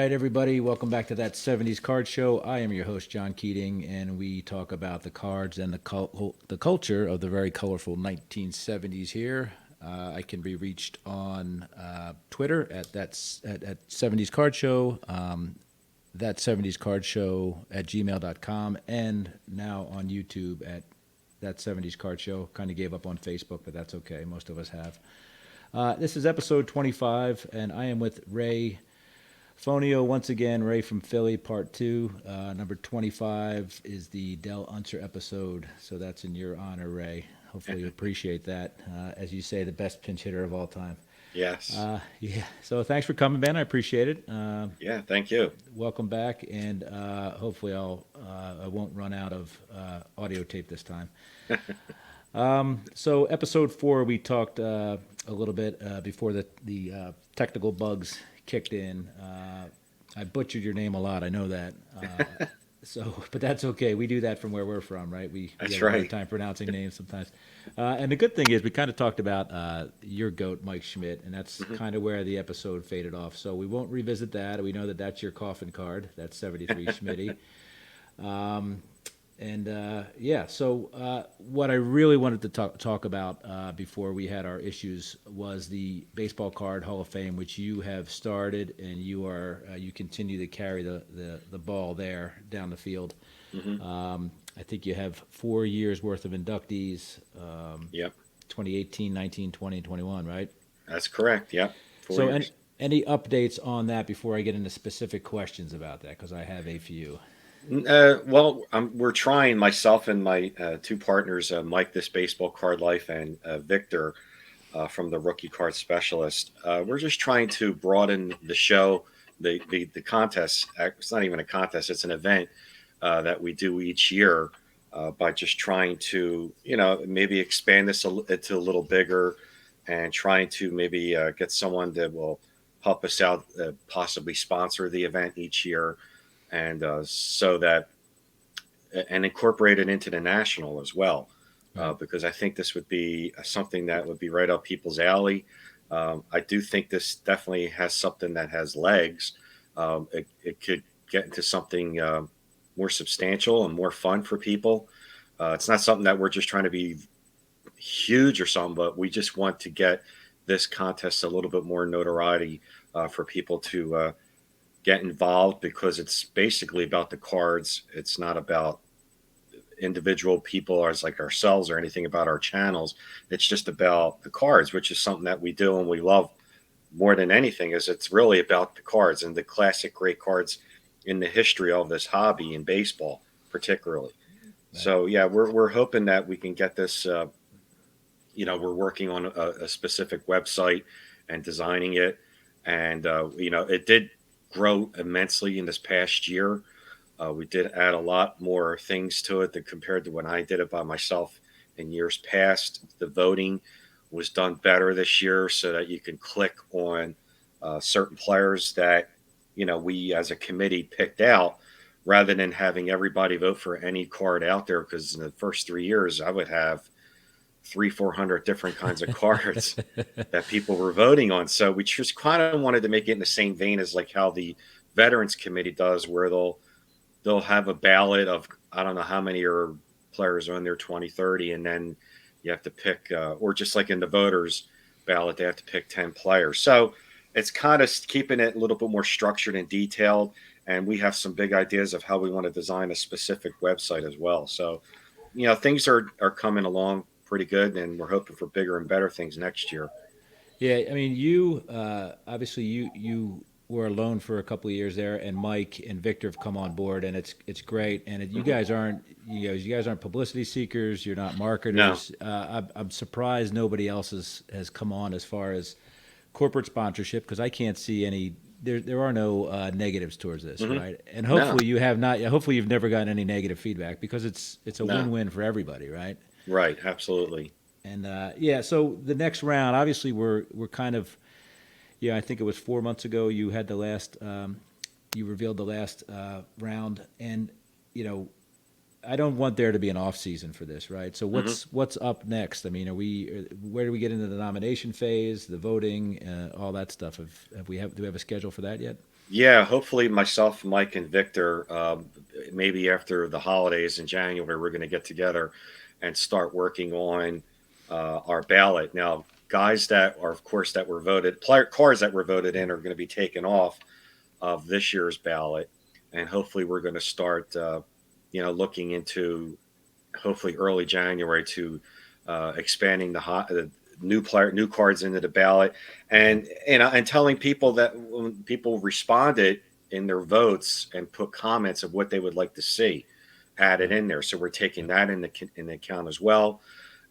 right, everybody, welcome back to That 70s Card Show. I am your host, John Keating, and we talk about the cards and the culture of the very colorful 1970s here. I can be reached on Twitter at 70s Card Show, That 70s Card Show at gmail.com, and now on YouTube at That 70s Card Show. Kind of gave up on Facebook, but that's okay. Most of us have. This is episode 25, and I am with Ray Fonio once again. Ray from Philly, part 2. Number 25 is the Del Unser episode, so that's in your honor, Ray. Hopefully you appreciate that. As you say, the best pinch hitter of all time. Yes. Yeah. So thanks for coming, Ben. I appreciate it. Yeah, thank you. Welcome back, and hopefully I won't run out of audio tape this time. So episode 4, we talked a little bit before the technical bugs kicked in. I butchered your name a lot. I know that. But that's okay. We do that from where we're from, right? We That's have a hard right. time pronouncing names sometimes. And the good thing is we kind of talked about your GOAT, Mike Schmidt, and that's kind of where the episode faded off. So we won't revisit that. We know that that's your coffin card. That's 73 Schmitty. So what I really wanted to talk about before we had our issues was the Baseball Card Hall of Fame, which you have started, and you continue to carry the ball there down the field. Mm-hmm. I think you have 4 years worth of inductees. Yep, 2018, 19, 20, and 21, right? that's correct. Yep, 4 So, years. any updates on that before I get into specific questions about that? Because I have a few. We're trying, myself and my two partners, Mike, this baseball card life, and Victor from the rookie card specialist. We're just trying to broaden the show, the contest. It's not even a contest; it's an event that we do each year by just trying to, maybe expand this to a little bigger, and trying to maybe get someone that will help us out, possibly sponsor the event each year, and and incorporate it into the national as well, Right. because I think this would be something that would be right up people's alley. I do think this definitely has something that has legs. It could get into something more substantial and more fun for people. It's not something that we're just trying to be huge or something, but we just want to get this contest a little bit more notoriety for people to get involved, because it's basically about the cards. It's not about individual people as like ourselves or anything about our channels. It's just about the cards, which is something that we do and we love more than anything. Is it's really about the cards and the classic great cards in the history of this hobby in baseball, particularly. Right. So yeah, we're hoping that we can get this. We're working on a specific website and designing it, and it did grow immensely in this past year. We did add a lot more things to it than compared to when I did it by myself in years past. The voting was done better this year, so that you can click on certain players that we as a committee picked out, rather than having everybody vote for any card out there. Because in the first 3 years, I would have 300-400 different kinds of cards that people were voting on. So we just kind of wanted to make it in the same vein as like how the Veterans Committee does, where they'll have a ballot of, I don't know how many are players are on there, 20, 30, and then you have to pick, or just like in the voters ballot, they have to pick 10 players. So it's kind of keeping it a little bit more structured and detailed. And we have some big ideas of how we want to design a specific website as well. So, things are coming along pretty good, and we're hoping for bigger and better things next year. Yeah, I mean, you obviously you were alone for a couple of years there, and Mike and Victor have come on board, and it's great. And you Mhm. guys aren't you guys aren't publicity seekers. You're not No, marketers. I'm surprised nobody else has come on as far as corporate sponsorship, because I can't see any. There are no negatives towards this, hmm right? And no, hopefully you have not. Hopefully you've never gotten any negative feedback, because it's a no. win-win for everybody, right? Right, absolutely. And yeah, so the next round, obviously, we're kind of, yeah, I think it was 4 months ago you had the last, you revealed the last round, and you know, I don't want there to be an off season for this, right? So Hmm. what's up next? I mean, where do we get into the nomination phase, the voting, all that stuff? Do we have a schedule for that yet? Yeah, hopefully myself, Mike, and Victor, maybe after the holidays in January, we're going to get together and start working on our ballot. Now, guys that are, of course, that were voted, cars that were voted in are going to be taken off of this year's ballot, and hopefully we're going to start, looking into hopefully early January to expanding the new cards into the ballot, and telling people that when people responded in their votes and put comments of what they would like to see added Right. in there. So we're taking Yep. that in the account as well.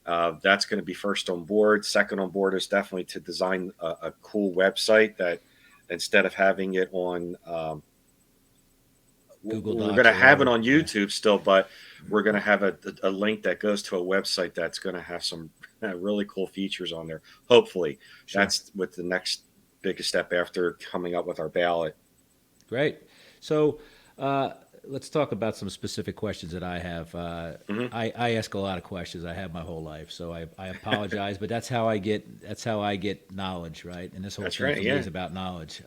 That's going to be first on board. Second on board is definitely to design a cool website that instead of having it on Google we're going Docs to or have it whatever. on Yeah. YouTube still, but we're going to have a link that goes to a website that's going to have some really cool features on there. Hopefully, Sure. that's what the next biggest step after coming up with our ballot. Great. So uh, let's talk about some specific questions that I have. Hmm. I ask a lot of questions. I have my whole life, so I apologize, but that's how I get knowledge, right? And this whole That's thing right. for me Yeah. is about knowledge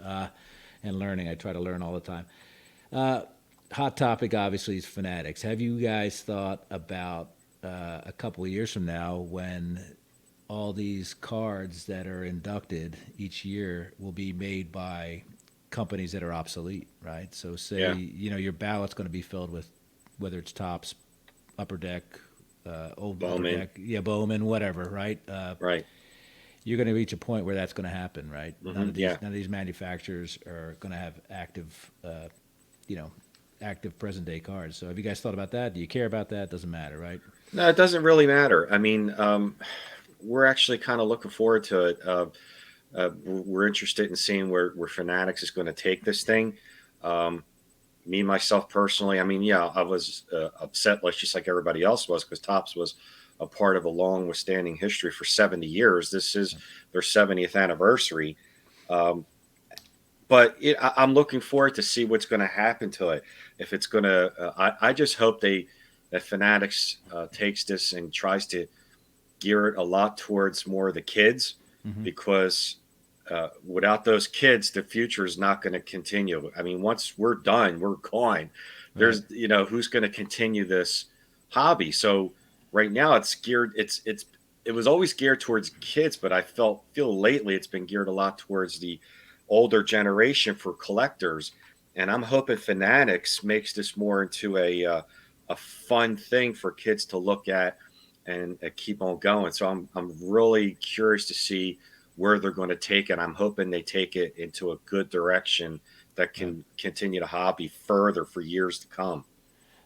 and learning. I try to learn all the time. Uh, Hot topic, obviously, is fanatics. Have you guys thought about a couple of years from now when all these cards that are inducted each year will be made by companies that are obsolete, right? So say, Yeah. your ballot's going to be filled with whether it's tops, upper deck, old upper Bowman. deck, yeah, Bowman, whatever, right? Right. You're going to reach a point where that's going to happen, right? None Hmm. of Yeah. these manufacturers are going to have you know, active present day cards. So have you guys thought about that? Do you care about that? Doesn't matter, right? No, it doesn't really matter. I mean, we're actually kind of looking forward to it. We're interested in seeing where Fanatics is going to take this thing. Um, Me myself personally, I mean, yeah, I was upset, like just like everybody else was, because Tops was a part of a long withstanding history for 70 years. This is their 70th anniversary. Um, but I'm looking forward to see what's going to happen to it. If it's going to, I just hope that Fanatics takes this and tries to gear it a lot towards more of the kids, Mm-hmm. because without those kids, the future is not going to continue. I mean, once we're done, we're gone. Right. Who's going to continue this hobby? So right now, it's geared. It was always geared towards kids, but I feel lately it's been geared a lot towards the older generation for collectors. And I'm hoping Fanatics makes this more into a fun thing for kids to look at and keep on going. So I'm really curious to see where they're going to take it. I'm hoping they take it into a good direction that Right. can continue the hobby further for years to come.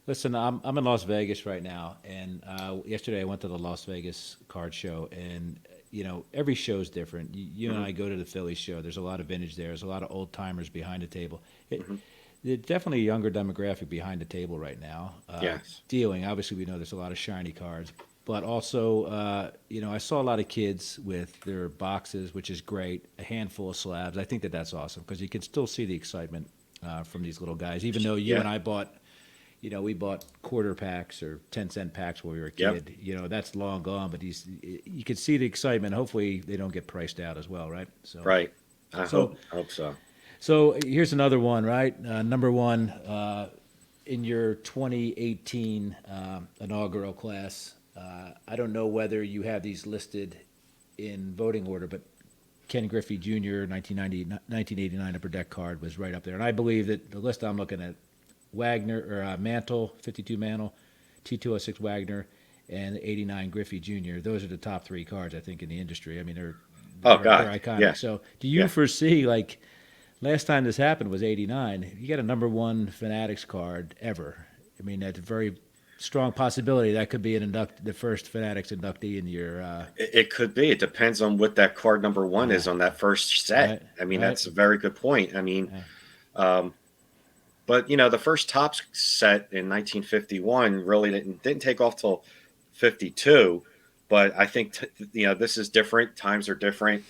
Listen, I'm in Las Vegas right now, and yesterday I went to the Las Vegas card show, and every show is different. You and Hmm. I go to the Philly show. There's a lot of vintage there. There's a lot of old timers behind the table. Hmm. There's definitely a younger demographic behind the table right now. Yes. Dealing, obviously, we know there's a lot of shiny cards, but also, I saw a lot of kids with their boxes, which is great. A handful of slabs. I think that's awesome because you can still see the excitement from these little guys, even though you Yeah. and I bought. We bought quarter packs or 10-cent packs when we were a Yep. kid. That's long gone, but you can see the excitement. Hopefully, they don't get priced out as well, right? So, Right. I so, hope so. so here's another one, right? Number one in your 2018 inaugural class. I don't know whether you have these listed in voting order, but Ken Griffey Jr. 1989 Upper Deck card was right up there, and I believe that the list I'm looking at Wagner or Mantle, 52 Mantle, T206 Wagner, and 89 Griffey Jr. Those are the top three cards I think in the industry. I mean, Oh they're God. iconic. Yeah. So, do you Yeah. foresee like last time this happened was '89? You got a number one Fanatics card ever. I mean, that's a very strong possibility that could be the first Fanatics inductee in your. It could be. It depends on what that card number one Yeah, is on that first set. right, I mean, right. that's a very good point. I mean, Yeah, um, but the first Topps set in 1951 really didn't take off till 52. But I think this is different. Times are different,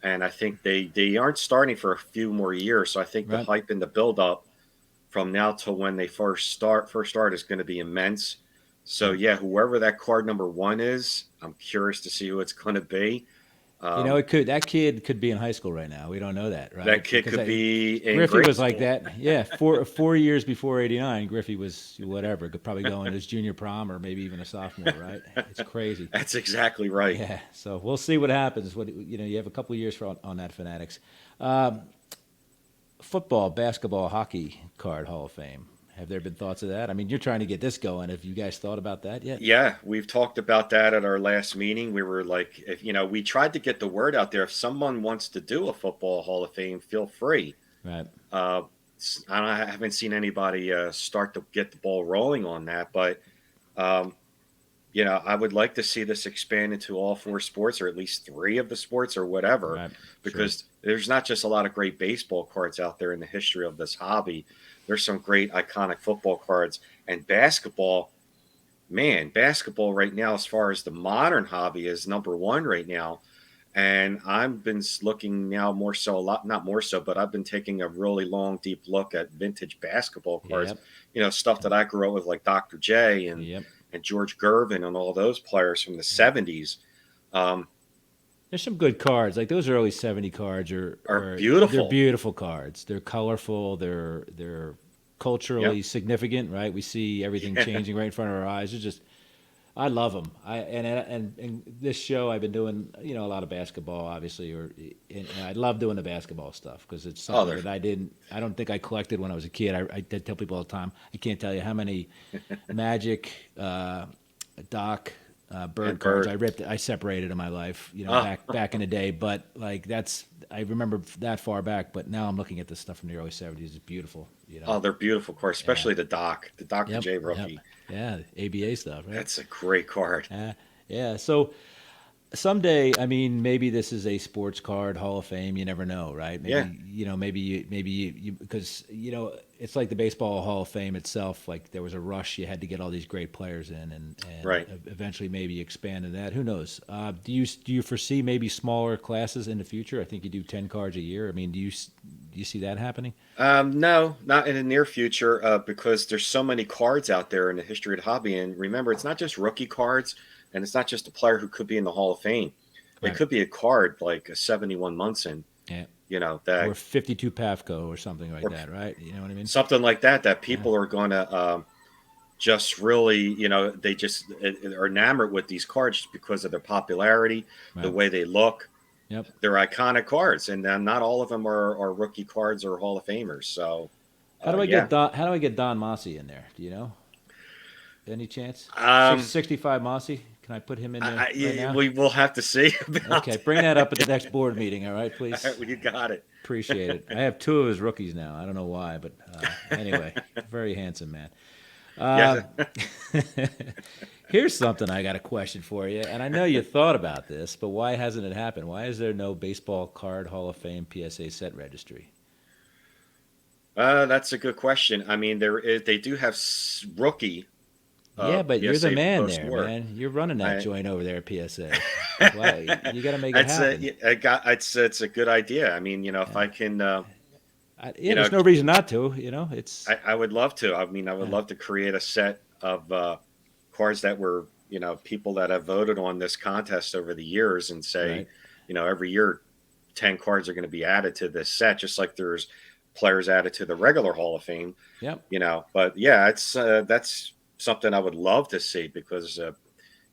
and I think they aren't starting for a few more years. So I think the right. hype and the build up from now till when they first start is going to be immense. So yeah, whoever that card number 1 is, I'm curious to see who it's going to be. You know, Um, it could that kid could be in high school right now. We don't know that, that right? kid Because could be in Griffey grade was like school. that. Yeah, four years before '89, Griffey was whatever, could probably go in his junior prom or maybe even a sophomore, right? It's crazy. That's exactly right. Yeah, so we'll see what happens. What you have a couple of years on that Fanatics. Um, Football, basketball, hockey card Hall of Fame. Have there been thoughts of that? I mean, you're trying to get this going. Have you guys thought about that yet? Yeah, we've talked about that at our last meeting. We were like, if we tried to get the word out there. If someone wants to do a football Hall of Fame, feel free. Right. Uh, I haven't seen anybody start to get the ball rolling on that, but um, I would like to see this expand into all 4 sports, or at least 3 of the sports, or whatever, Right. Sure. because there's not just a lot of great baseball cards out there in the history of this hobby. There's some great iconic football cards, and basketball. Man, basketball right now, as far as the modern hobby, is number 1 right now. And I've been looking now more so, a lot, not more so, but I've been taking a really long, deep look at vintage basketball cards. Yep. Stuff that I grew up with, like Dr. J Yep. and George Gervin and all those players from the Yep. '70s. Um, There's some good cards. Like those early '70 cards are they're beautiful. beautiful cards. They're colorful. They're culturally Yep. significant, right? We see everything changing right in front of our eyes. It's just I love them. And this show I've been doing, a lot of basketball, obviously, and I love doing the basketball stuff because it's Oh, something they're that I don't think I collected when I was a kid. I tell people all the time, I can't tell you how many Magic, Doc, Bird and cards Bird. I separated in my life, Oh, back in the day. But like I remember that far back. But now I'm looking at this stuff from the early '70s. It's beautiful, oh, they're beautiful cards, Yeah. especially the Dr. Yep. J Yep. rookie. Yeah. ABA stuff, right? That's a great card. Yeah. So someday, I mean, maybe this is a sports card Hall of Fame. You never know, right? Yeah, Maybe you because it's like the baseball Hall of Fame itself. Like there was a rush; you had to get all these great players in, and right. eventually maybe expand in that. Who knows? Do you foresee maybe smaller classes in the future? I think you do 10 cards a year. I mean, do you see that happening? No, not in the near future, because there's so many cards out there in the history of the hobby. And remember, it's not just rookie cards, and it's not just a player who could be in the Hall of Fame. It Right. could be a card like a 71 Munson, Yeah. that, Or 52 Pavco or something like or that, right? You know what I mean? something like that, that Yeah. people are going to just really, they just are enamored with these cards just because of their popularity, the Right. way they look. Yep. They're iconic cards, and not all of them are rookie cards or Hall of Famers. So, yeah. How do I get Don Mossy in there? Do you know? Any chance? Um, 65 Mossy? Can I put him in there right now? we will have to see about Okay, bring that up at the that. next board meeting, all right, please? Well, you got it. Appreciate it. I have 2 of his rookies now. I don't know why, but anyway, very handsome man. Yeah. Um, Here's something I got a question for you, and I know you thought about this, but why hasn't it happened? Why is there no baseball card Hall of Fame PSA set registry? That's a good question. I mean, they do have rookie Yeah, but you're the PSA man post there, war. man. You're running that I, joint over there at PSA. Why? You got to make it it's happen. it's a good idea. I mean, if I can, Yeah, there's no reason not to. It's I would love to. I mean, I would uh, love to create a set of cards that were, people that have voted on this contest over the years, and say, right. every year 10 cards are going to be added to this set, just like there's players added to the regular Hall of Fame. Yep. But yeah, it's that's something I would love to see, because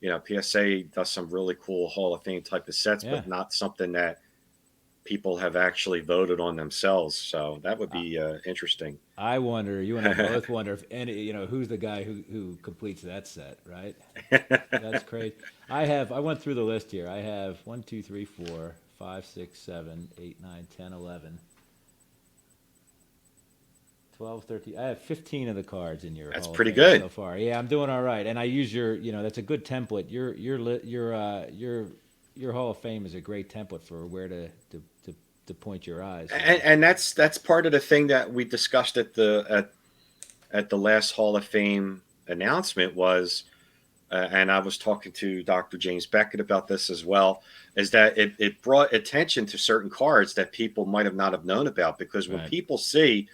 PSA does some really cool Hall of Fame type of sets, Yeah. but not something that people have actually voted on themselves. So that would be interesting. I wonder. You and I both wonder if who's the guy who completes that set, right? That's crazy. I went through the list here. I have 1, 2, 3, 4, 5, 6, 7, 8, 9, 10, 11, 12, 13. I have 15 of the cards in your That's Hall of pretty Fame good. so far. Yeah, I'm doing all right, and I use that's a good template. Your Hall of Fame is a great template for where to point your eyes. And that's part of the thing that we discussed at the last Hall of Fame announcement was, and I was talking to Dr. James Beckett about this as well, is that it brought attention to certain cards that people might have not have known about, because when Right. people see,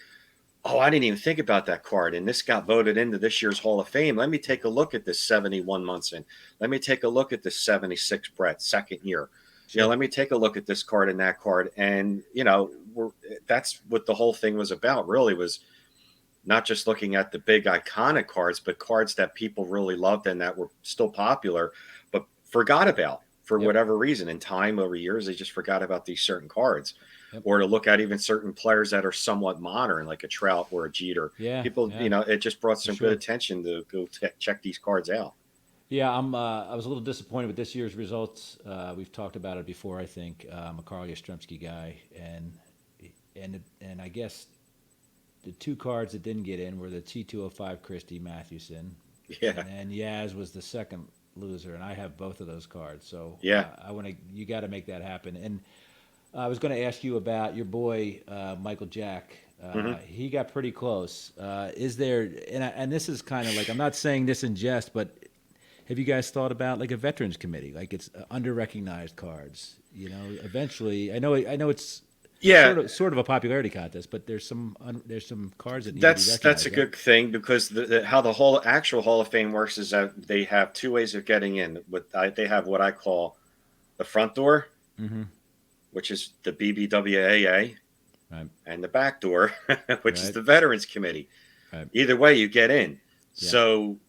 oh, I didn't even think about that card. And this got voted into this year's Hall of Fame. Let me take a look at this 71 months in. Let me take a look at this 76 Brett, second year. Sure. Let me take a look at this card and that card. And, that's what the whole thing was about, really, was not just looking at the big iconic cards, but cards that people really loved and that were still popular, but forgot about for Yep. whatever reason. In time over years, they just forgot about these certain cards. Yep. Or to look at even certain players that are somewhat modern, like a Trout or a Jeter. Yeah. People, Yeah. it just brought some sure. good attention to go check these cards out. Yeah, I was a little disappointed with this year's results. We've talked about it before. I think I'm a Carl Yastrzemski guy, and I guess the two cards that didn't get in were the T205 Christie Mathewson, Yeah. and Yaz was the second loser, and I have both of those cards. So Yeah. you got to make that happen. And I was going to ask you about your boy Michael Jack. He got pretty close. Is there? And this is kind of like, I'm not saying this in jest, but have you guys thought about like a veterans committee? Like it's under recognized cards. Eventually, I know it's Yeah. sort of a popularity contest, but there's some cards that need to be That's recognized. a good thing, because how the whole actual Hall of Fame works is that they have two ways of getting in. They have what I call the front door, Mm-hmm. which is the BBWAA, Right. and the back door, which is Right. the Veterans Committee. Right. Either way, you get in. Yeah. So,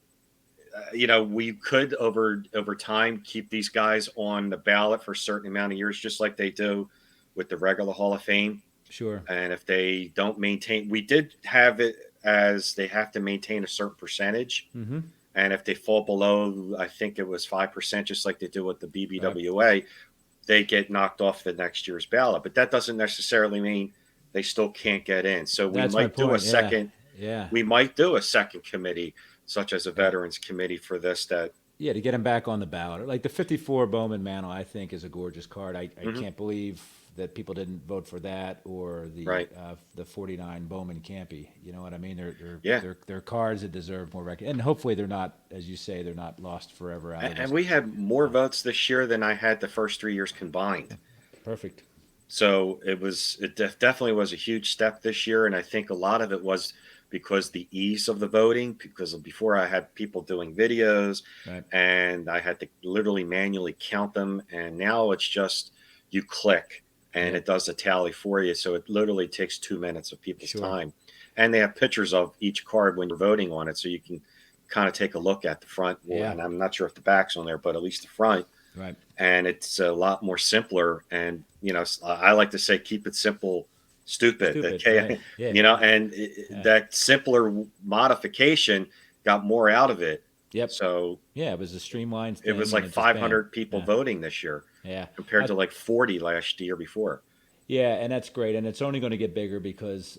we could over time keep these guys on the ballot for a certain amount of years, just like they do with the regular Hall of Fame. Sure. And if they don't maintain, we did have it as they have to maintain a certain percentage. Mm-hmm. And if they fall below, I think it was 5%, just like they do with the BBWA, they get knocked off the next year's ballot. But that doesn't necessarily mean they still can't get in. So That's my point. Yeah. we might do a second committee, such as a veterans committee for this. Yeah, to get him back on the ballot. Like the 54 Bowman Mantle, I think is a gorgeous card. I can't believe that people didn't vote for that, or the 49 Bowman Campy. You know what I mean? They're cards that deserve more recognition. And hopefully they're not, as you say, they're not lost forever out of this. And we had more votes this year than I had the first 3 years combined. Perfect. So definitely was a huge step this year, and I think a lot of it was because the ease of the voting. Because before, I had people doing videos, Right. and I had to literally manually count them, and now it's just you click and it does a tally for you. So it literally takes 2 minutes of people's time, and they have pictures of each card when you're voting on it, so you can kind of take a look at the front. Yeah. And I'm not sure if the back's on there, but at least the front. Right. And it's a lot more simpler. And, I like to say, keep it simple, stupid. Right. Yeah. And that simpler modification got more out of it. Yep. So yeah, it was a streamlined thing. it was like 500 people voting this year. Yeah. Compared to like 40 last year before. Yeah, and that's great. And it's only going to get bigger because,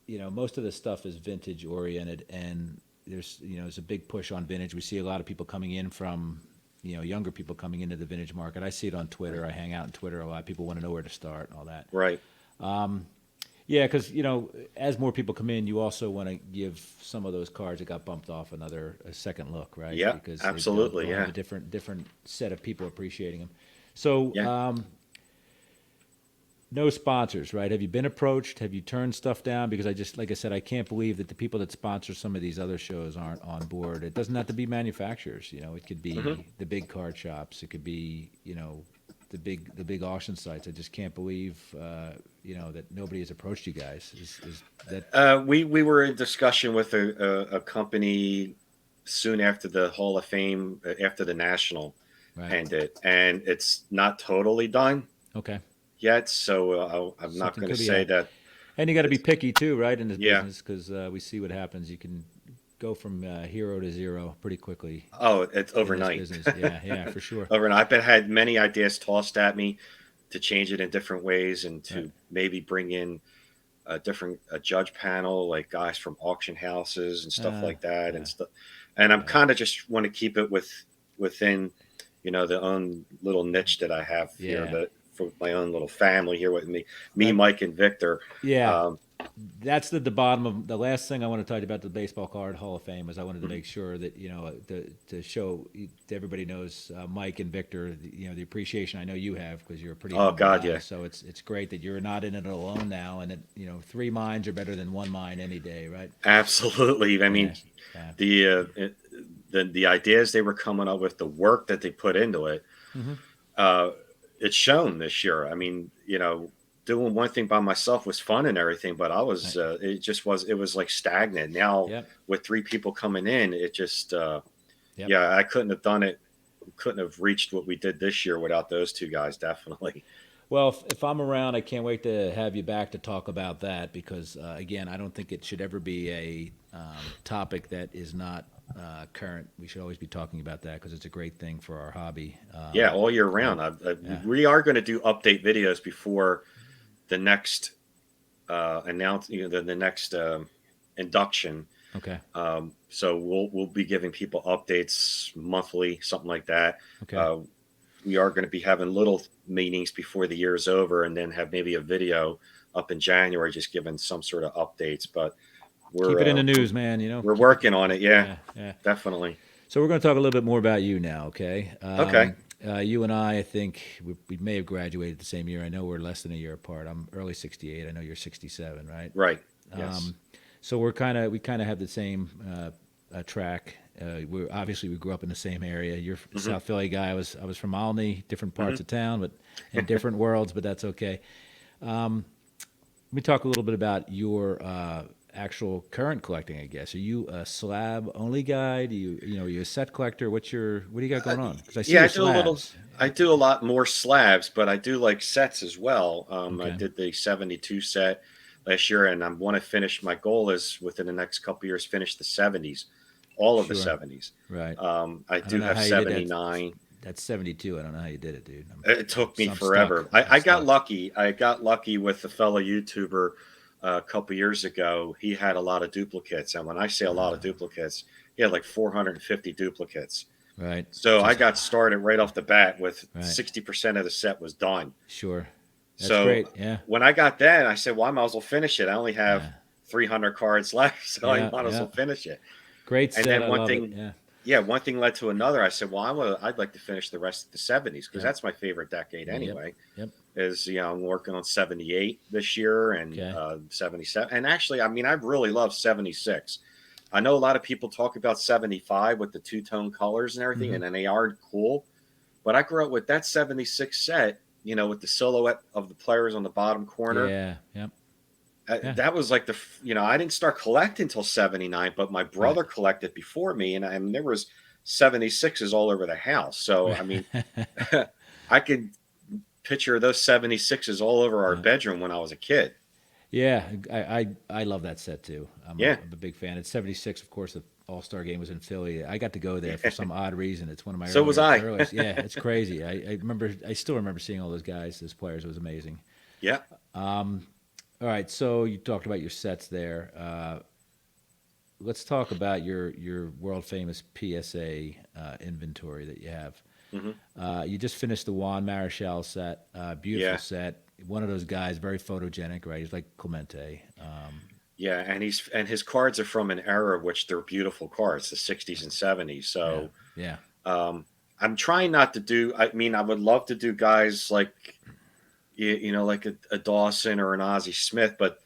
most of this stuff is vintage oriented, and there's a big push on vintage. We see a lot of people coming in from, younger people coming into the vintage market. I see it on Twitter. I hang out on Twitter a lot. People want to know where to start and all that. Right. Yeah, because, as more people come in, you also want to give some of those cards that got bumped off a second look, right? Yeah, because absolutely, they'll have a different set of people appreciating them. So, no sponsors, right? Have you been approached? Have you turned stuff down? Because like I said, I can't believe that the people that sponsor some of these other shows aren't on board. It doesn't have to be manufacturers. It could be the big card shops. It could be, the big auction sites. I just can't believe, that nobody has approached you guys. Is that? We were in discussion with a company soon after the Hall of Fame, after the National ended, and it's not totally done. Okay. Yet, so I'm not going to say that. And you got to be picky too, right, in this business, because we see what happens. You can go from hero to zero pretty quickly. Oh, it's overnight. Yeah, for sure. Overnight. I've had many ideas tossed at me to change it in different ways, and to maybe bring in a judge panel, like guys from auction houses and stuff like that, and stuff. And I'm kind of just want to keep it within, the own little niche that I have here, for my own little family here with me, Mike and Victor. Yeah. that's the bottom of the last thing I want to talk about the Baseball Card Hall of Fame is I wanted to Mhm. make sure that to show everybody knows Mike and Victor the appreciation I know you have because you're a pretty Oh humble God, guy, yeah, so it's great that you're not in it alone now, and that three minds are better than one mind any day, right? absolutely. I mean, Yeah, yeah. the the ideas they were coming up with, the work that they put into it, Hmm. uh, it's shown this year. I mean, doing one thing by myself was fun and everything, but Right. it was like stagnant. Now Yep. with three people coming in, it just, Yep. yeah, I couldn't have done it. Couldn't have reached what we did this year without those two guys. Definitely. Well, if I'm around, I can't wait to have you back to talk about that because, again, I don't think it should ever be a topic that is not current. We should always be talking about that because it's a great thing for our hobby. Yeah, all year Right. round. Yeah. We are going to do update videos before the next the next induction. Okay. So we'll be giving people updates monthly, something like that. Okay. Uh, we are going to be having little meetings before the year is over, and then have maybe a video up in January, just giving some sort of updates. But Keep it in the we're news, man. we're Keep it. working on it. Yeah, Yeah. Yeah. definitely. So we're going to talk a little bit more about you now, okay? Okay, You and I think we may have graduated the same year. I know we're less than a year apart. I'm early '68. I know you're '67, right? right. Yes. Um, so we kind of have the same track. We grew up in the same area. You're a Hmm. South Philly guy. I was from Alney, different Hmm. parts of town, but in different worlds. But that's okay. Let me talk a little bit about your actual current collecting. I guess are you a slab only guy? Are you a set collector? What do you got going on? Because I see Yeah, your slabs. I do a lot more slabs, but I do like sets as well. I Okay, did the 72 set last year, and I want to finish. My goal is within the next couple years, finish the 70s, all of the sure, 70s. right. I I don't do know have how you did that. 79. That's 72. I don't know how you did it, dude. It took me I'm stuck. forever. I'm I got stuck. lucky. I got lucky with a fellow YouTuber a couple years ago. He had a lot of duplicates, and when I say a lot of duplicates, he had like 450 duplicates. Right. So I Just got started right off the bat with right. 60% of the set was done. Sure. That's So great. Yeah. when I got that, I said, well, I might as well finish it. I only have Yeah. 300 cards left, so I Yeah. might as Yeah. well finish it. Great And set. then I love it. Yeah. one thing led to another. I said, well, I'd like to finish the rest of the 70s because Yep. that's my favorite decade Yep. anyway. Yep. Is, I'm working on 78 this year and Okay. 77. And actually, I mean, I really love 76. I know a lot of people talk about 75 with the two-tone colors and everything, Hmm. and they are cool. But I grew up with that 76 set, with the silhouette of the players on the bottom corner. Yeah. Yep. Yeah. That was like I didn't start collecting until 79, but my Right. brother collected before me, and I mean, there was 76s all over the house. So, I mean, I could picture those 76s all over our Yeah. bedroom when I was a kid. Yeah, I love that set too. Yeah. I'm a big fan. It's '76, of course. The All Star game was in Philly. I got to go there for some odd reason. It's one of my So was I. earliest. Yeah, it's crazy. I still remember seeing all those guys as players. It was amazing. Yeah. All right, so you talked about your sets there. Let's talk about your world famous PSA inventory that you have. Hmm. You just finished the Juan Marichal set. Beautiful Yeah. set. One of those guys, very photogenic, right? He's like Clemente. Yeah. And his cards are from an era which they're beautiful cards, the 60s and 70s. Yeah, So, yeah, um, I'm trying not to do, I mean, I would love to do guys like, like a Dawson or an Ozzie Smith, but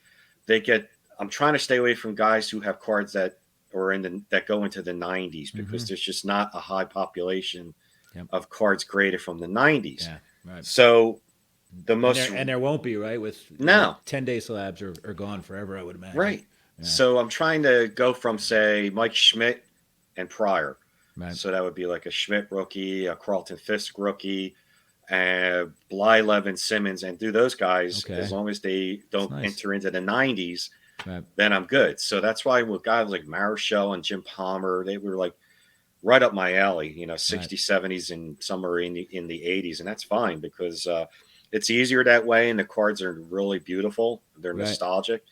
they get. I'm trying to stay away from guys who have cards that go into the 90s hmm, because there's just not a high population yep, of cards graded from the 90s. yeah, right. So the And most there won't be right with no 10-day slabs are gone forever. I would imagine. right. Yeah, So I'm trying to go from say Mike Schmidt and Pryor. right. So that would be like a Schmidt rookie, a Carlton Fisk rookie, Bly, Levin, Simmons, and do those guys Okay, as long as they that's don't nice. enter into the 90s, Right, then I'm good. So that's why with guys like Marichal and Jim Palmer, they were like right up my alley, right, 60s, 70s, and somewhere in the 80s. And that's fine because it's easier that way. And the cards are really beautiful. They're right. nostalgic.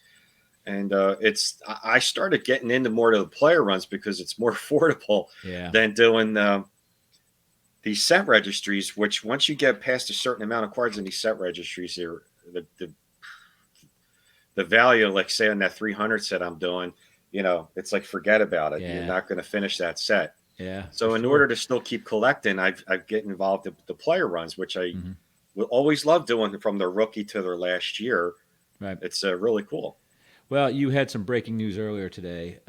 And I started getting into more to the player runs because it's more affordable Yeah, than doing these set registries, which once you get past a certain amount of cards in these set registries here, the the value, like say on that 300 set I'm doing, it's like forget about it. You're Yeah. not going to finish that set. Yeah. So for in sure. order to still keep collecting, I get involved in the player runs, which I Hmm. will always love doing from their rookie to their last year. Right. It's really cool. Well, you had some breaking news earlier today.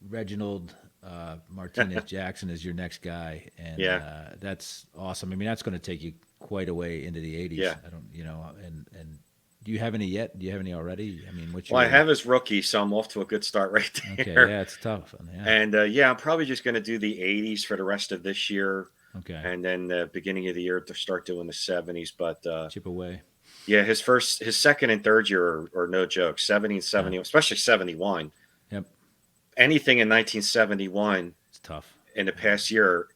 Reginald Martinez Jackson is your next guy, and Yeah. that's awesome. I mean, that's going to take you quite a way into the '80s. Yeah. I don't, and do you have any yet? Do you have any already? I mean, what's Well, I your have his rookie, so I'm off to a good start right okay? there. Yeah, it's tough. Yeah. And I'm probably just going to do the 80s for the rest of this year, Okay. and then the beginning of the year to start doing the 70s. But Chip away. yeah, his second and third year are no joke. 70 and Yeah. 70, especially 71. Yep. Anything in 1971 It's tough. in the past year,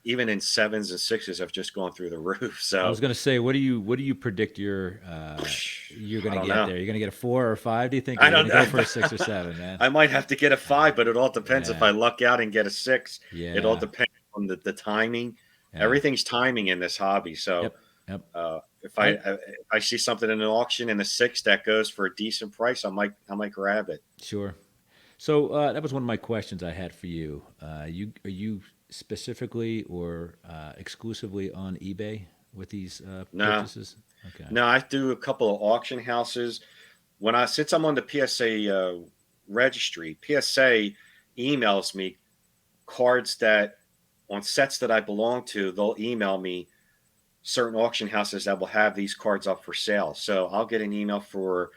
even in sevens and sixes, have just gone through the roof. I was So going to say, what do you predict you're I going to don't get know. there? You're going to get a 4 or a 5? Do you think? Or I you're don't going to know. go for a 6 or 7, man? I might have to get a 5, but it all depends if Yeah. I luck out and get a 6. It all Yeah. depends on the timing. Yeah. Everything's timing in this hobby. So Yep. Yep. if I see something in an auction in a 6 that goes for a decent price, I might grab it. Sure. So that was one of my questions I had for you. Are you specifically or exclusively on eBay with these No, purchases? Okay. no, I do a couple of auction houses. Since I'm on the PSA registry, PSA emails me cards that on sets that I belong to. They'll email me certain auction houses that will have these cards up for sale. So I'll get an email for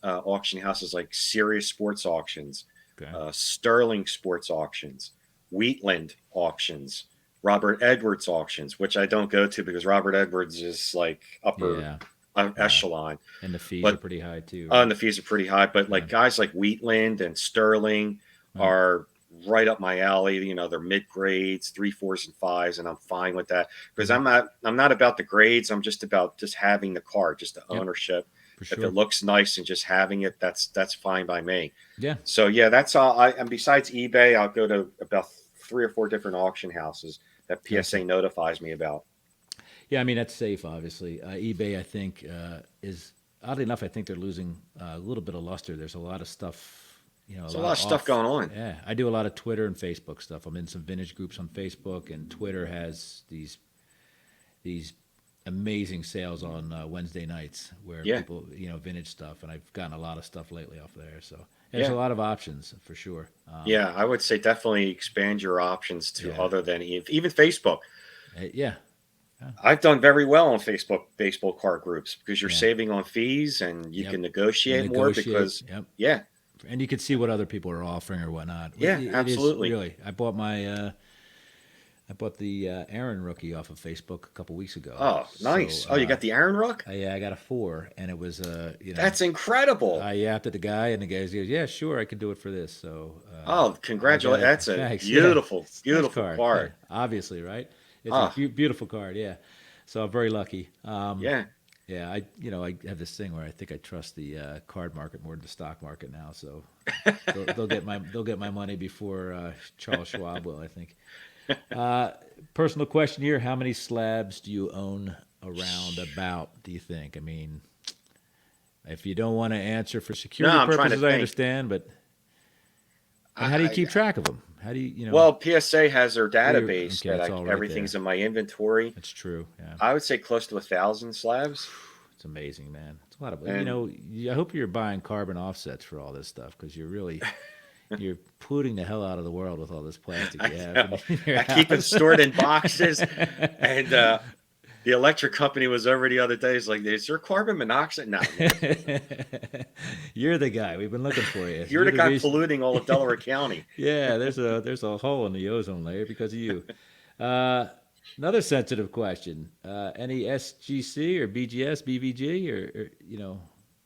auction houses like Sirius Sports Auctions, Okay. Sterling Sports Auctions, Wheatland Auctions, Robert Edwards Auctions, which I don't go to because Robert Edwards is like upper Yeah. echelon. And the fees are But pretty high too. and the fees are pretty high. But like guys like Wheatland and Sterling Right. are right up my alley. They're mid grades, 3, 4s, and 5s, and I'm fine with that because Mhm. I'm not about the grades. I'm just about just having the card, just the Yep. ownership. For If sure. it looks nice and just having it, that's fine by me. Yeah. So yeah, that's all. And besides eBay, I'll go to about 3 or 4 different auction houses that PSA notifies me about. Yeah. I mean, that's safe, obviously. eBay, I think, is oddly enough, I think they're losing a little bit of luster. There's a lot of stuff. There's a lot of stuff going on. Yeah, I do a lot of Twitter and Facebook stuff. I'm in some vintage groups on Facebook, and Twitter has these amazing sales on Wednesday nights where Yeah. people, vintage stuff, and I've gotten a lot of stuff lately off there. So there's Yeah. a lot of options for sure. Yeah, I would say definitely expand your options to Yeah. other than even Facebook. Yeah, I've done very well on Facebook baseball card groups because you're Yeah. saving on fees and you Yep. can You negotiate more because yep. yeah, And you can see what other people are offering or whatnot. Yeah, It is absolutely. really. I bought the Aaron rookie off of Facebook a couple weeks ago. oh nice. So, Oh, you got the Aaron Rook? yeah, I got a 4, and it was That's incredible. I yapped at the guy, and the guy goes, "Yeah, sure, I could do it for this." So, Oh, congratulations. I got That's a thanks. Yeah. beautiful, It's a nice beautiful card. Yeah, obviously, right? It's Ah. a beautiful card. Yeah, so I'm very lucky. Yeah. Yeah, I have this thing where I think I trust the card market more than the stock market now. So they'll get my money before Charles Schwab will, I think. Personal question here: how many slabs do you own around about? Do you think? I mean, if you don't want to answer for security I'm trying to purposes, I think. understand. But and how do you keep track of them? How do you? Well, PSA has their you're- database okay, that it's all right everything's in my inventory. That's true. Yeah. I would say close to 1,000 slabs. It's amazing, man. It's a lot of And- I hope you're buying carbon offsets for all this stuff because you're polluting the hell out of the world with all this plastic you have. know. in your I keep it house. stored in boxes, and the electric company was over the other day. It's like, is there carbon monoxide? No, You're the guy. We've been looking for you. you're the guy reason- polluting all of Delaware County. Yeah, there's a hole in the ozone layer because of you. Another sensitive question: any SGC or BGS, BVG, or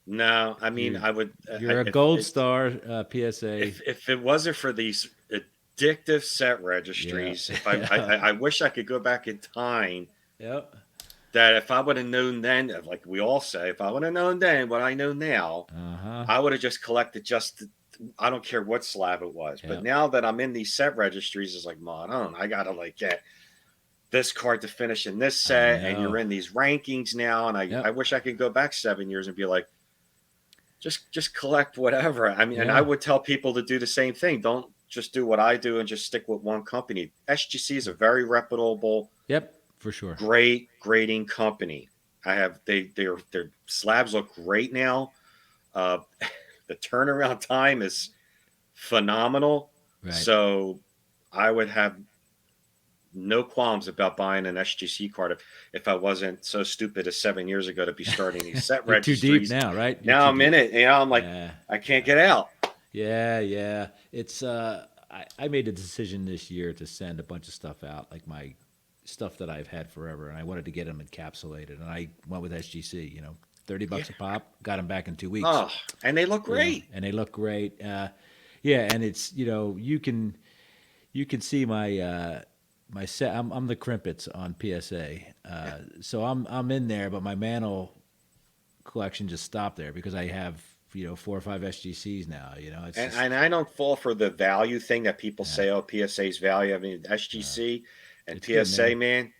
No, I mean, You're- I would. you're a if- gold if- star PSA. If it wasn't for these addictive set registries, Yeah. I wish I could go back in time. Yep. That if I would have known then, like we all say, if I would have known then what I know now, Uh-huh. I would have just collected I don't care what slab it was. Yeah. But now that I'm in these set registries, it's like, man, I gotta like get this card to finish in this I set, and know. you're in these rankings now. And I Yep. wish I could go back 7 years and be like, just collect whatever. I mean, and I Yeah. would tell people to do the same thing. Don't just do what I do and just stick with one company. SGC is a very reputable, Yep. For sure. great grading company. I have their slabs look great now. Uh, the turnaround time is phenomenal. Right. So I would have no qualms about buying an SGC card if I wasn't so stupid as 7 years ago to be starting these set You're too deep registries. now, right? You're Now too I'm in deep. it. I'm like, Yeah. I can't Yeah. get out. Yeah. Yeah. It's I made a decision this year to send a bunch of stuff out, like my stuff that I've had forever, and I wanted to get them encapsulated, and I went with SGC. 30 bucks Yeah. a pop, got them back in 2 weeks. Oh, and they look great. And they look great. Yeah, and it's you can see my set. I'm the crimpets on PSA, so I'm in there, but my mantle collection just stopped there because I have 4 or 5 SGCs now. It's And, just and I don't fall for the value thing that people yeah, say, oh, PSA's value. I mean, SGC and it's getting PSA, there. man,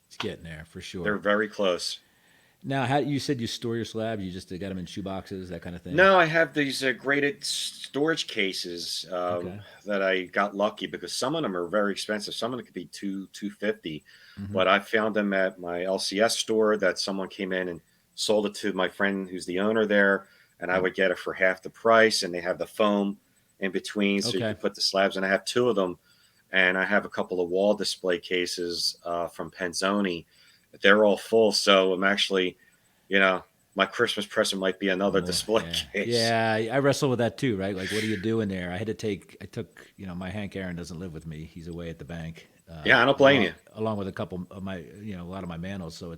It's getting there for they're sure. very close. Now, how you said you store your slabs? You just got them in shoe boxes, that kind of thing. No, I have these graded storage cases Okay. that I got lucky because some of them are very expensive. Some of them could be 250, Hmm. but I found them at my LCS store that someone came in and sold it to my friend who's the owner there, and I Yep. would get it for half the price. And they have the foam in between, so you Okay. could put the slabs. And I have two of them, and I have a couple of wall display cases from Penzoni. They're all full, so I'm actually, you know, my Christmas present might be another display Yeah, case. yeah. I wrestle with that too, right? Like, what do you do in there? I took, my Hank Aaron doesn't live with me. He's away at the bank, Yeah, I don't blame you. along with a couple of my, a lot of my mantles. So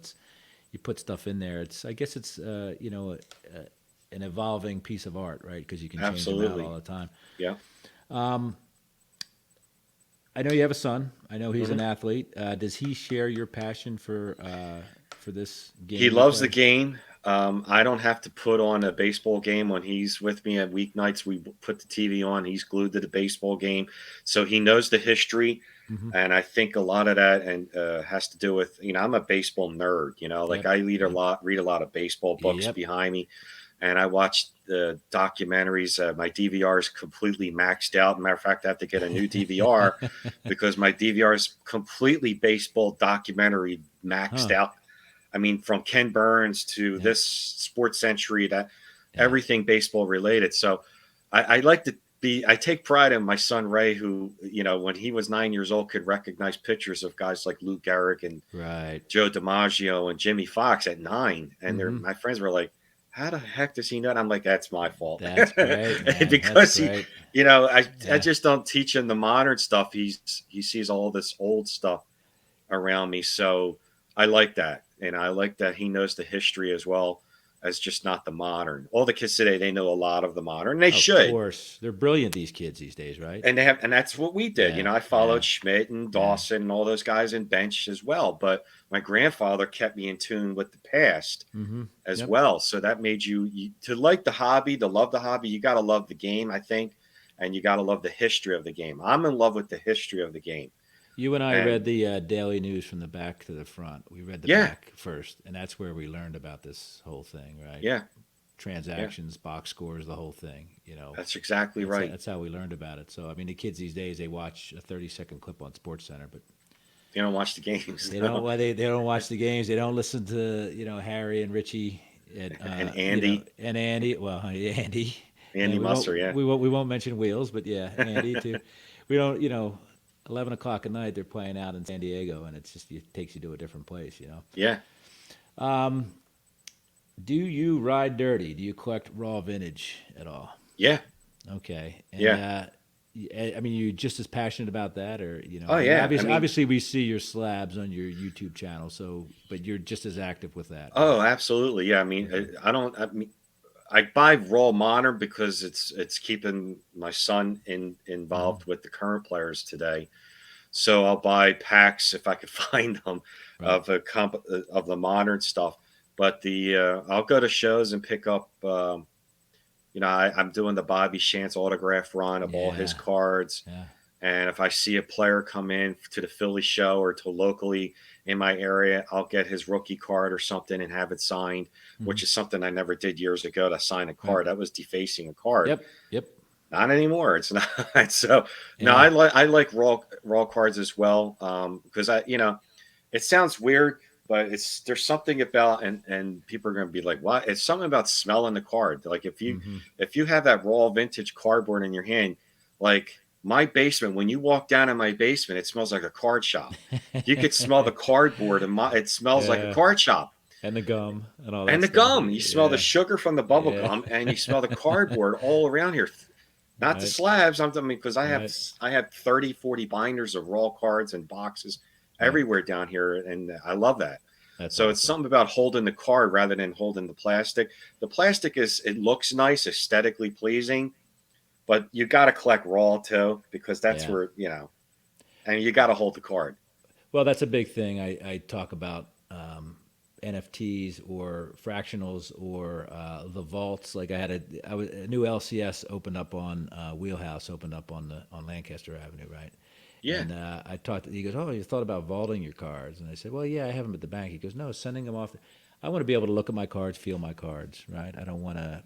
you put stuff in there. I guess it's, an evolving piece of art, right? Because you can change them out Absolutely. all the time. Yeah. Um, I know you have a son. I know he's Hmm. an athlete. Does he share your passion for this He game you loves the play? game. I don't have to put on a baseball game when he's with me at weeknights. We put the TV on. He's glued to the baseball game, so he knows the history. Hmm. And I think a lot of that and has to do with I'm a baseball nerd. Like Yep. I Yep. read a lot of baseball books Yep. behind me, and I watched the documentaries. My DVR is completely maxed out. Matter of fact, I have to get a new DVR because my DVR is completely baseball documentary maxed Huh. out. I mean, from Ken Burns to Yep. this Sports Century, that Yeah. everything baseball related. So I like to be. I take pride in my son Ray, who when he was 9 years old could recognize pictures of guys like Lou Gehrig and Right. Joe DiMaggio and Jimmy Fox at 9, and Hmm. my friends were like, "How the heck does he know?" I'm like, "That's my fault," That's great, man. That's because great. I Yeah. just don't teach him the modern stuff. He sees all this old stuff around me. So I like that. And I like that he knows the history as well as just not the modern. All the kids today, they know a lot of the modern. They Of should. course. They're brilliant, these kids these days, right? And that's what we did. Yeah. I Yeah. followed Schmidt and Yeah. Dawson and all those guys in bench as well. But my grandfather kept me in tune with the past Hmm. as Yep. well. So that made you to like the hobby, to love the hobby, you got to love the game, I think. And you got to love the history of the game. I'm in love with the history of the game. You and I read And the Daily News from the back to the front. We read the yeah, back first, and that's where we learned about this whole thing, right? yeah, yeah, Transactions, box scores, the whole thing. that's exactly That's right. that's how we learned about it. So I mean, the kids these days, they watch a 30-second clip on Sports Center, but You don't watch the games, they don't. no. Well, they don't watch the games. They don't listen to Harry and Richie and And Andy, and Andy. Well, Andy, and Andy Musser, yeah, we won't mention Wheels, but yeah, Andy too. We don't. 11 o'clock at night they're playing out in San Diego, and it takes you to a different place. yeah, Um, do you ride dirty? Do you collect raw vintage at all? yeah, Okay, and yeah. I mean, you just as passionate about that, or Oh I mean, yeah. I mean, obviously we see your slabs on your YouTube channel, so but you're just as active with that, right? oh, absolutely, yeah. I mean, Okay. I don't. I mean, I buy raw modern because it's keeping my son Hmm. involved with the current players today. So I'll buy packs if I could find them Right. of of the modern stuff. But the I'll go to shows and pick up. I'm doing the Bobby Shantz autograph run of all his Yeah. cards. Yeah. And if I see a player come in to the Philly show or to locally in my area, I'll get his rookie card or something and have it signed, Mhm. which is something I never did years ago, to sign a Right. card. That was defacing a card. Yep. Yep. Not anymore. It's not. So no, Yeah. I like raw cards as well, because it sounds weird, but there's something about, and people are going to be like, what? It's something about smelling the card. Like Hmm. if you have that raw vintage cardboard in your hand, like my basement, when you walk down in my basement, it smells like a card shop. You could smell the cardboard, and it smells like a Yeah. card shop. And the gum and all And that the stuff. gum, you smell the Yeah. sugar from the bubble Yeah. gum, and you smell the cardboard all around here. Not the Right. slabs. I mean, because Right. I have 30, 40 binders of raw cards and boxes Right. everywhere down here, and I love that. That's So it's awesome. something about holding the card rather than holding the plastic. The plastic it looks nice, aesthetically pleasing, but you got to collect raw too, because that's Yeah. where, and you got to hold the card. Well, that's a big thing. I talk about NFTs or fractionals or the vaults. Like a new LCS opened up on Wheelhouse, opened up on Lancaster Avenue, right? Yeah, And I talked. He goes, "Oh, you thought about vaulting your cards?" And I said, "Well, yeah, I have them at the bank." He goes, "No, sending them off. I want to be able to look at my cards, feel my cards, right? I don't want to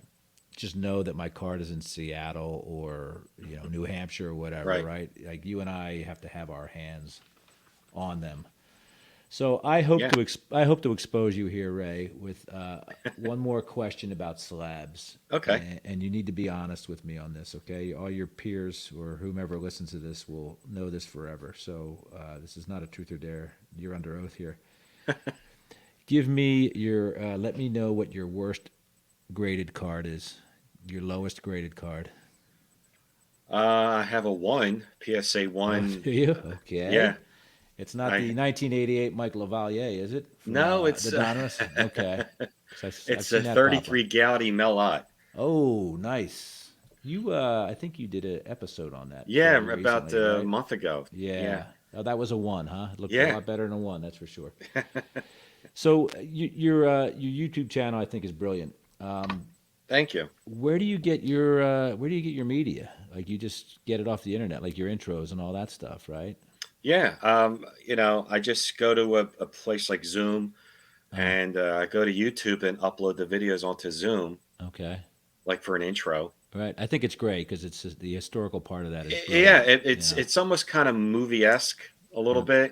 just know that my card is in Seattle or New Hampshire or whatever, right. right? Like you and I have to have our hands on them." So I hope to expose you here, Ray, with one more question about slabs, Okay. and you need to be honest with me on this, okay? All your peers or whomever listens to this will know this forever. So this is not a truth or dare. You're under oath here. Let me know what your worst graded card is, your lowest graded card. I have a one PSA Oh, one. do you? Yeah, Okay. It's not the I 1988 Mike Lavalier, is it? From no, the it's Donruss? Okay. 'Cause I've it's a seen that pop up. 33 Gaudy Melot. Oh, nice. I think you did an episode on that Yeah, fairly about recently, a right? month ago. Yeah, Yeah. Oh, that was a one, huh? It looked a yeah. lot better than a one, that's for sure. So your YouTube channel, I think, is brilliant. Thank you. Where do you get your media? Like you just get it off the internet, like your intros and all that stuff, right? Yeah, I just go to a place like Zoom, Uh, and I go to YouTube and upload the videos onto Zoom, okay. like for an intro. Right. I think it's great because the historical part of that is Yeah, brilliant. it's almost kind of movie esque a little Right.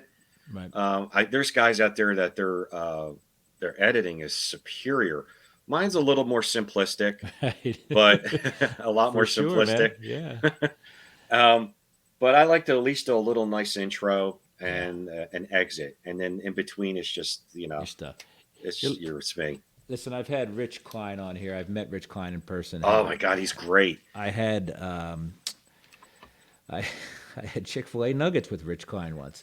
bit. Right. There's guys out there that their editing is superior. Mine's a little more simplistic, Right. but a lot For more sure, man. simplistic. Yeah. um, but I like to at least do a little nice intro Yeah. and an exit, and then in between it's just Your stuff. it's You- it's me. Listen, I've had Rich Klein on here. I've met Rich Klein in person. Oh my God, he's great. I had I I had Chick-fil-A nuggets with Rich Klein once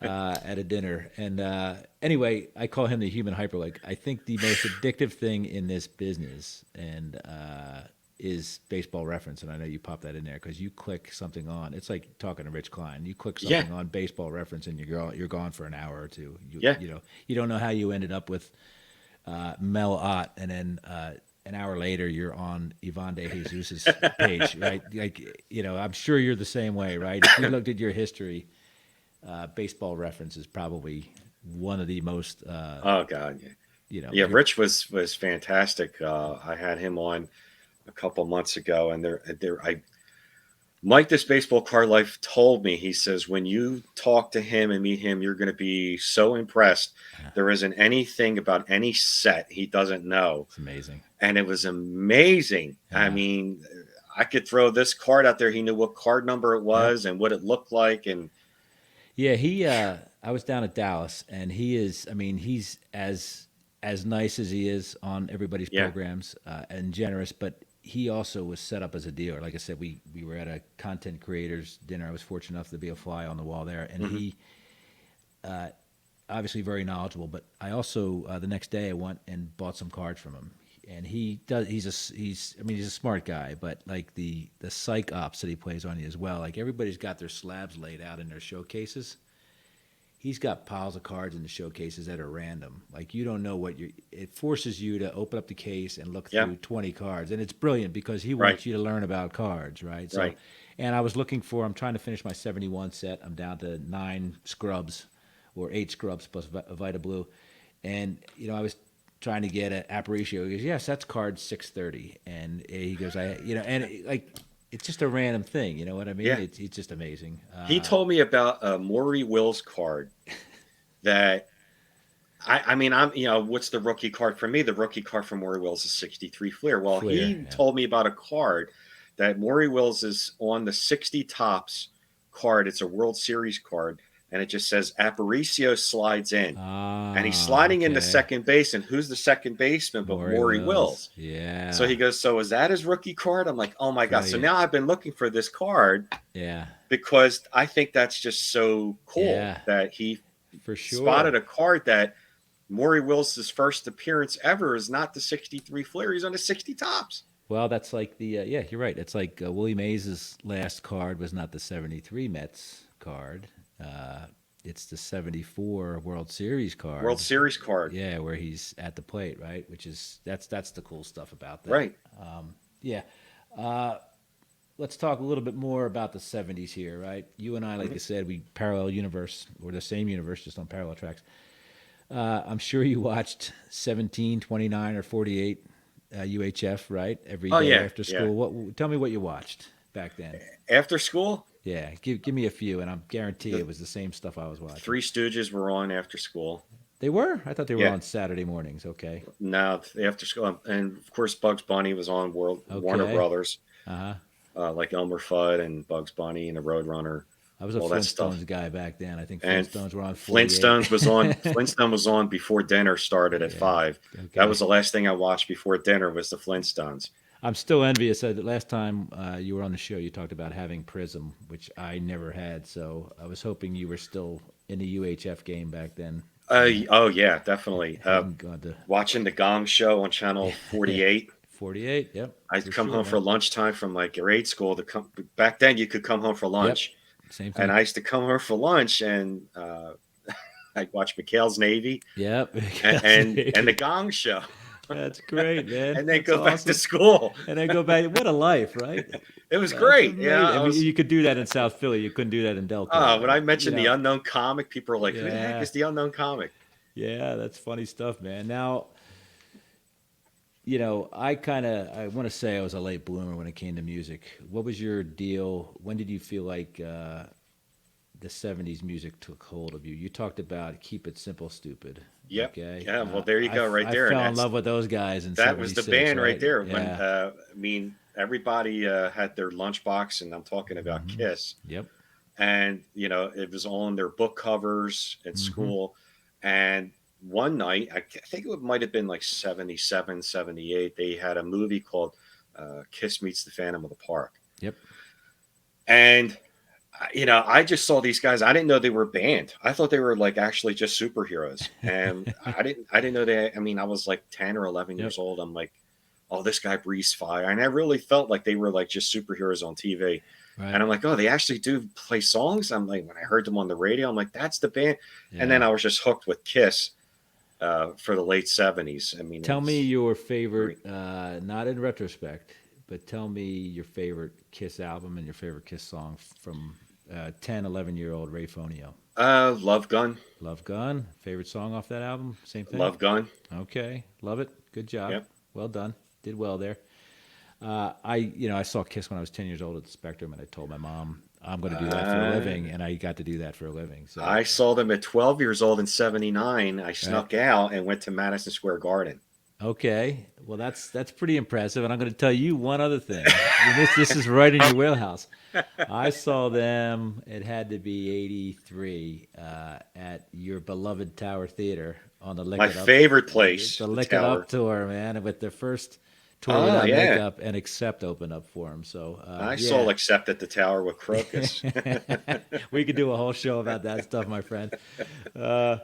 at a dinner. And anyway, I call him the human hyperlink. I think the most addictive thing in this business is baseball reference. And I know you pop that in there because you click something on. It's like talking to Rich Klein. You click Yeah, something on baseball reference and you're gone for an hour or two. yeah. You don't know how you ended up with Mel Ott, and then an hour later you're on Ivan De Jesus's page, right? Like, I'm sure you're the same way, right? If you looked at your history, baseball reference is probably one of the most, Oh God, yeah. Yeah, you're Rich was fantastic. I had him on a couple months ago, and I Mike, this baseball card life told me, he says, when you talk to him and meet him, you're going to be so impressed. There isn't anything about any set he doesn't know. it's amazing. And it was amazing. I Yeah. mean, I could throw this card out there. He knew what card number it Yep. was and what it looked like. And Yeah, I was down at Dallas, and I mean, he's as nice as he is on everybody's yeah, programs, and generous, but he also was set up as a dealer. Like I said, we were at a content creators dinner. I was fortunate enough to be a fly on the wall there, and hmm he obviously very knowledgeable. But I also the next day I went and bought some cards from him, and he's a smart guy, but like the psych ops that he plays on you as well. Like everybody's got their slabs laid out in their showcases. he's got piles of cards in the showcases that are random. Like you don't know what it forces you to open up the case and look Yeah. through 20 cards. And it's brilliant because he Right. wants you to learn about cards, right? So, Right. and I was I'm trying to finish my 71 set. I'm down to 9 scrubs or 8 scrubs plus a Vita Blue. And, I was trying to get an Aparicio. He goes, yes, that's card 630. And he goes, it's just a random thing. You know what I mean? Yeah. It's just amazing. He told me about a Maury Wills card that I mean, what's the rookie card for me? The rookie card for Maury Wills is 63 Fleer. Well, Flair, he yeah. told me about a card that Maury Wills is on the 60 tops card. It's a World Series card, and it just says Aparicio slides in. And he's sliding into second base, and who's the second baseman but Maury Wills? Yeah. So he goes, so is that his rookie card? I'm like, oh my God. So Brilliant. now I've been looking for this card. Yeah. Because I think that's just so cool that he for sure spotted a card that Maury Wills' first appearance ever is not the 63 Fleer. He's on the 60 tops. Well, that's like the you're right. It's like Willie Mays' last card was not the 73 Mets card. It's the 74 World Series card. World Series card. Yeah, where he's at the plate, right? Which is that's the cool stuff about that. Right. Yeah. Let's talk a little bit more about the 70s here, right? You and I, like I said, we parallel universe, or the same universe, just on parallel tracks. I'm sure you watched 17, 29, or 48 UHF, right? Every day after school. Yeah. Tell me what you watched back then. After school? Yeah, give me a few, and I'm guarantee it was the same stuff I was watching. Three Stooges were on after school. They were? I thought they were on Saturday mornings. Okay. No, after school, and of course Bugs Bunny was on Warner Brothers. Like Elmer Fudd and Bugs Bunny and the Roadrunner. I was a Flintstones guy back then. I think Flintstones were on 48. Flintstone was on before dinner started at 5. Okay. That was the last thing I watched before dinner was the Flintstones. I'm still envious that last time you were on the show, you talked about having Prism, which I never had. So I was hoping you were still in the UHF game back then. Oh, yeah, definitely. Watching the Gong Show on Channel 48. 48, yep. I'd come home for lunchtime from my grade school. Back then, you could come home for lunch. Yep. Same thing. And I used to come home for lunch, and I'd watch McHale's Navy. Yep. And the Gong Show. That's great, man. And then go back to school. And then go back. What a life, right? It was great. Yeah, I mean, you could do that in South Philly. You couldn't do that in Delco. When I mentioned the unknown comic, people are like, who the heck is the unknown comic? Yeah, that's funny stuff, man. Now, I want to say I was a late bloomer when it came to music. What was your deal? When did you feel like the 70s music took hold of you? You talked about Keep It Simple, Stupid. Yep. Okay. Yeah. Well, there you go, right there. I fell in love with those guys in that was the band right there. Yeah. When everybody had their lunchbox, and I'm talking about Kiss. Yep. And it was on their book covers at school. And one night, I think it might have been like 77, 78, they had a movie called Kiss Meets the Phantom of the Park. Yep. And I just saw these guys. I didn't know they were a band. I thought they were like actually just superheroes. And I didn't know they, I was like 10 or 11 years old. I'm like, oh, this guy breathes fire. And I really felt like they were like just superheroes on TV. Right. And I'm like, oh, they actually do play songs. I'm like, when I heard them on the radio, I'm like, that's the band. Yeah. And then I was just hooked with Kiss for the late 70s. Tell me your favorite, not in retrospect, but tell me your favorite Kiss album and your favorite Kiss song from 10, 11-year-old Ray Fonio. Love Gun. Love Gun. Favorite song off that album? Same thing? Love Gun. Okay. Love it. Good job. Yep. Well done. Did well there. I saw Kiss when I was 10 years old at the Spectrum, and I told my mom, I'm going to do that for a living, and I got to do that for a living. So I saw them at 12 years old in 79. I snuck out and went to Madison Square Garden. Okay. Well, that's pretty impressive, and I'm going to tell you one other thing. This is right in your wheelhouse. I saw them, it had to be 83, at your beloved Tower Theater on the Lick It Up. My favorite place. The Lick It Up tour, man, with their first tour without makeup, and Accept opened up for him. So I saw Accept at the Tower with Crocus. We could do a whole show about that stuff, my friend. Do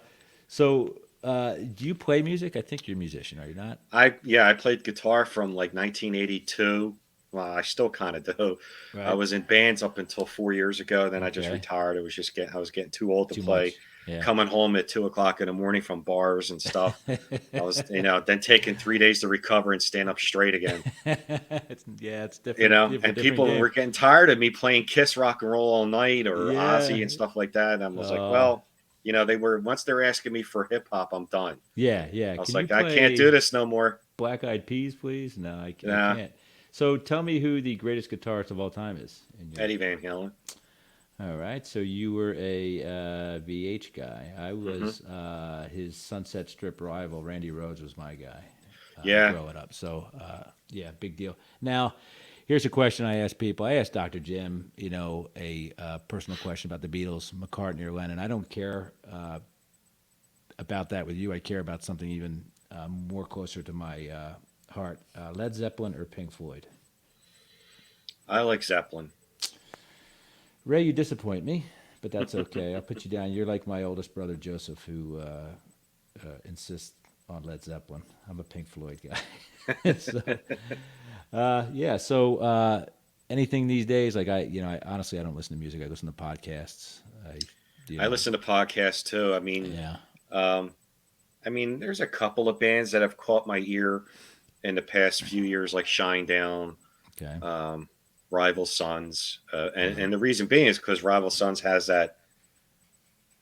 you play music? I think you're a musician, are you not? I played guitar from like 1982. Well, I still kind of do. Right. I was in bands up until 4 years ago. Then I just retired. I was getting too old to play. Yeah. coming home at 2 o'clock in the morning from bars and stuff. I was, then taking 3 days to recover and stand up straight again. It's different. And Different people game. were getting tired of me playing Kiss Rock and Roll All Night or Yeah. Ozzy and stuff like that. And I was like, well, once they're asking me for hip hop, I'm done. Yeah. Yeah. I was Can you like, I can't do play this no more. Black Eyed Peas, please? No, I Nah, can't. So tell me who the greatest guitarist of all time is. Eddie Van Halen. All right. So you were a VH guy. I was his Sunset Strip rival. Randy Rhoads was my guy. Yeah. Growing up. So yeah, big deal. Now, here's a question I ask people. I asked Dr. Jim, a personal question about the Beatles, McCartney or Lennon. I don't care about that with you. I care about something even more closer to my heart. Led Zeppelin or Pink Floyd? I like Zeppelin. Ray, you disappoint me, but that's okay. I'll put you down. You're like my oldest brother, Joseph, who insists on Led Zeppelin. I'm a Pink Floyd guy. So anything these days, like I honestly, I don't listen to music. I listen to podcasts. I listen to podcasts too. There's a couple of bands that have caught my ear in the past few years, like Shinedown, Okay. Rival Sons, and the reason being is because Rival Sons has that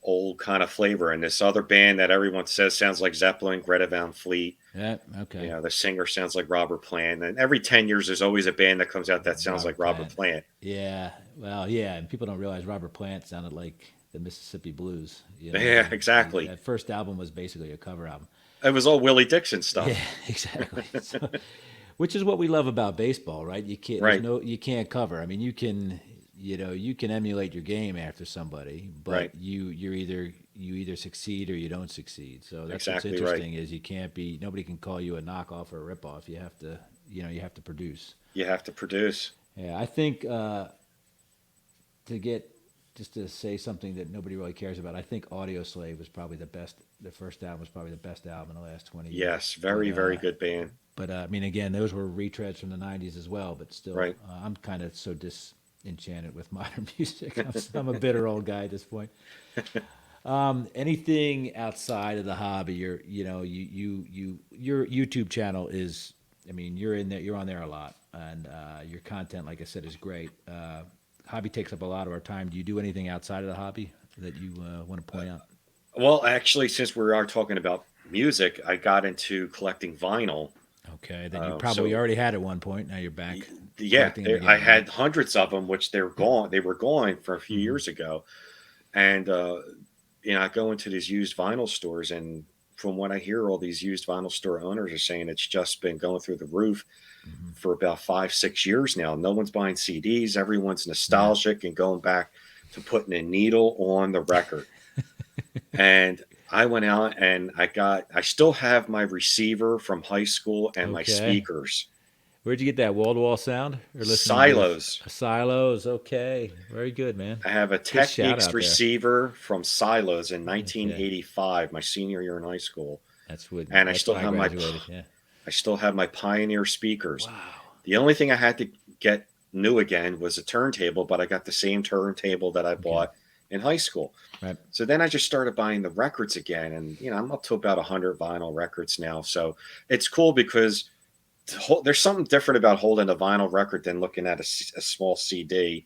old kind of flavor, and this other band that everyone says sounds like Zeppelin, Greta Van Fleet. Yeah. Okay. The singer sounds like Robert Plant, and every 10 years there's always a band that comes out that sounds like Robert Plant. Yeah. Well, yeah, and people don't realize Robert Plant sounded like the Mississippi Blues. Yeah, exactly. That first album was basically a cover album. It was all Willie Dixon stuff. Yeah, exactly. So, which is what we love about baseball, right? You can't, Right. you can't cover. I mean, you can emulate your game after somebody, but Right. you either succeed or you don't succeed. So that's Exactly what's right. interesting is nobody can call you a knockoff or a ripoff. You have to produce. You have to produce. Yeah, I think to say something that nobody really cares about, I think Audio Slave was probably the best. The first album was probably the best album in the last 20 years. Yes, very, very good band. But I mean, again, those were retreads from the '90s as well. But still, Right. I'm kind of so disenchanted with modern music. I'm a bitter old guy at this point. Anything outside of the hobby, your YouTube channel is. I mean, you're in there. You're on there a lot, and your content, like I said, is great. Hobby takes up a lot of our time. Do you do anything outside of the hobby that you want to point out? Well, actually, since we are talking about music, I got into collecting vinyl. Okay, then you probably already had at one point. Now you're back. Yeah, collecting them again, I right? had hundreds of them, which they're gone. They were gone for a few years ago, and I go into these used vinyl stores, and from what I hear, all these used vinyl store owners are saying it's just been going through the roof for about 5-6 years now. No one's buying CDs. Everyone's nostalgic and going back to putting a needle on the record. And I went out and I still have my receiver from high school and my Okay. speakers. Where'd you get that wall-to-wall sound? Or listening to Silos. Silos. Okay, very good, man. I have a shout out Technics there. receiver from Silos in 1985, my senior year in high school. That's what. And that's I still when have my graduated, yeah. I still have my Pioneer speakers. Wow. The only thing I had to get new again was a turntable, but I got the same turntable that I bought in high school. Right. So then I just started buying the records again, and I'm up to about 100 vinyl records now. So it's cool because there's something different about holding a vinyl record than looking at a small CD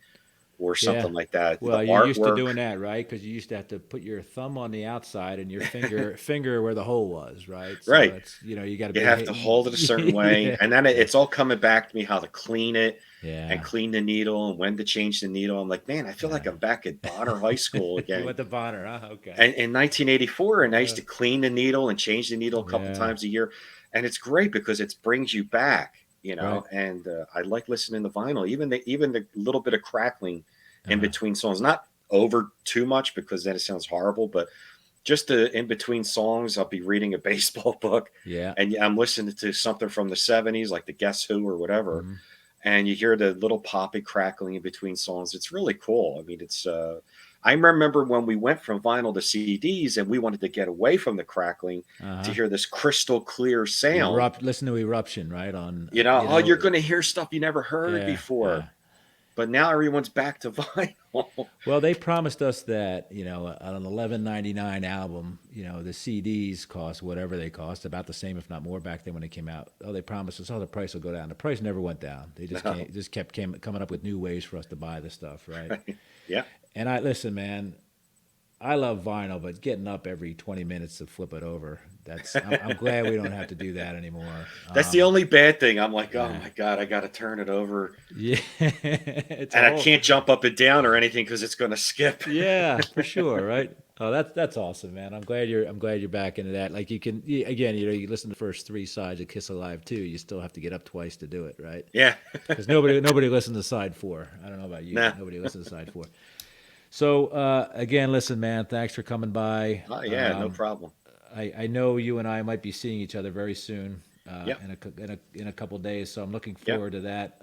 or something like that. Well, The you're used to artwork- doing that, right? Because you used to have to put your thumb on the outside and your finger where the hole was, right? So Right. It's, you got You have to hold it a certain way, Yeah. and then it's all coming back to me how to clean it Yeah. and clean the needle and when to change the needle. I'm like, man, I feel like I'm back at Bonner High School You again. went to Bonner, huh? Okay. And in 1984, and I used to clean the needle and change the needle a couple Yeah. times a year, and it's great because it brings you back, Right. And I like listening to vinyl, even the little bit of crackling in between songs, not over too much because then it sounds horrible, but just the in between songs, I'll be reading a baseball book, Yeah. and I'm listening to something from the '70s, like the Guess Who or whatever, Mhm. and you hear the little poppy crackling in between songs. It's really cool. I mean, it's. I remember when we went from vinyl to CDs, and we wanted to get away from the crackling to hear this crystal clear sound. Listen to Eruption, right? On You're going to hear stuff you never heard before. yeah. but now everyone's back to vinyl. Well, they promised us that, on an 11.99 album, the CDs cost whatever they cost, about the same, if not more, back then when they came out. Oh, they promised us, the price will go down. The price never went down. They just No. kept coming up with new ways for us to buy the stuff, right? Yeah. And listen, man, I love vinyl, but getting up every 20 minutes to flip it over, I'm glad we don't have to do that anymore. That's the only bad thing. I'm like, oh Yeah. my God, I got to turn it over. Yeah, it's And a I whole. can't jump up and down or anything because it's going to skip. Yeah, for sure, right? Oh, that's awesome, man. I'm glad you're back into that. Like again, you listen to the first three sides of Kiss Alive 2, you still have to get up twice to do it, right? Yeah. Because nobody listens to side 4. I don't know about you, Nah. but nobody listens to side 4. So again, listen, man, thanks for coming by. Oh, yeah, no problem. I know you and I might be seeing each other very soon, Yep. in a couple days, so I'm looking Yep. forward to that.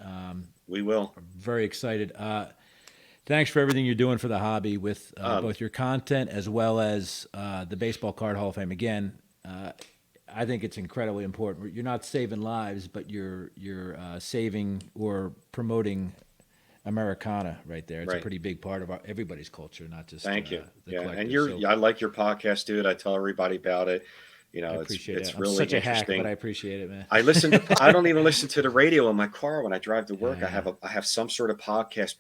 We will. Very excited. Thanks for everything you're doing for the hobby with both your content as well as the Baseball Card Hall of Fame. Again, I think it's incredibly important. You're not saving lives, but you're saving or promoting Americana right there. It's a Right. pretty big part of everybody's culture, not just Thank you. the Yeah. collectors. And So I like your podcast, dude. I tell everybody about it. I It's appreciate it. I'm really such a hack, interesting. but I appreciate it, man. I don't even listen to the radio in my car when I drive to work. Yeah. I have some sort of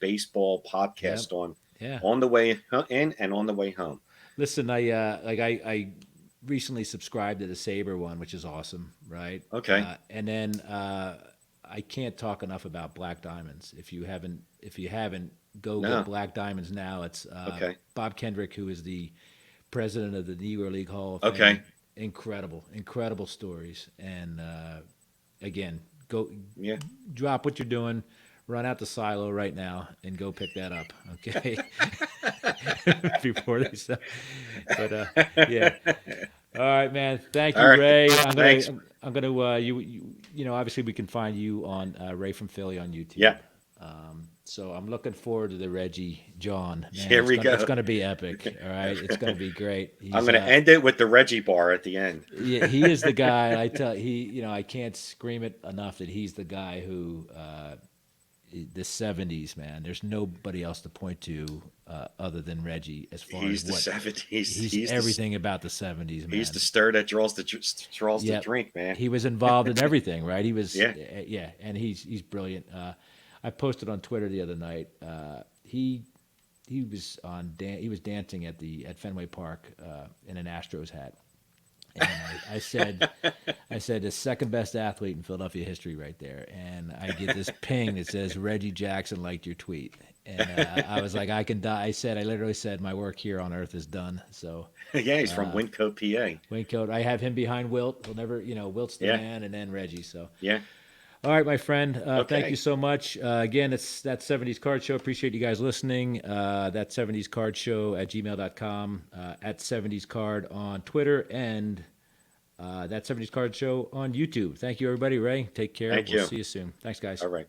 baseball podcast Yeah. on the way in and on the way home. Listen, I recently subscribed to the Saber one, which is awesome, right? Okay. And then I can't talk enough about Black Diamonds. If you haven't, go No. get Black Diamonds now. It's Okay. Bob Kendrick, who is the president of the Negro League Hall of Fame. Okay. Incredible stories. And again, go Yeah. drop what you're doing. Run out the silo right now and go pick that up, okay? Before they stop. But yeah. All right, man. Thank you, All right. Ray. Thanks. I'm gonna obviously we can find you on Ray from Philly on YouTube. Yeah. So I'm looking forward to the Reggie John. Man, Here we go. It's gonna be epic. All right, it's gonna be great. I'm going to end it with the Reggie bar at the end. Yeah, he is the guy. I can't scream it enough that he's the guy who the '70s, man. There's nobody else to point to other than Reggie as far He's as the what 70s. he's everything about the '70s, man. He's the stir that draws the Yep. drink, man. He was involved in everything, right? He was, Yeah. yeah, and he's brilliant. I posted on Twitter the other night. He was he was dancing at Fenway Park in an Astros hat, and I said the second best athlete in Philadelphia history right there, and I get this ping that says Reggie Jackson liked your tweet, and I was like, I can die. I literally said my work here on Earth is done. So. Yeah, he's from Wyncote, PA. Waycoat. I have him behind Wilt. He'll never, Wilt's the Yeah. man, and then Reggie. So, Yeah. all right, my friend. Thank Okay. you so much. Again, it's that 70s Card Show. Appreciate you guys listening. That 70s Card Show at gmail.com, at 70s Card on Twitter, and that 70s Card Show on YouTube. Thank you, everybody. Ray, take care. Thank We'll you. see you soon. Thanks, guys. All right.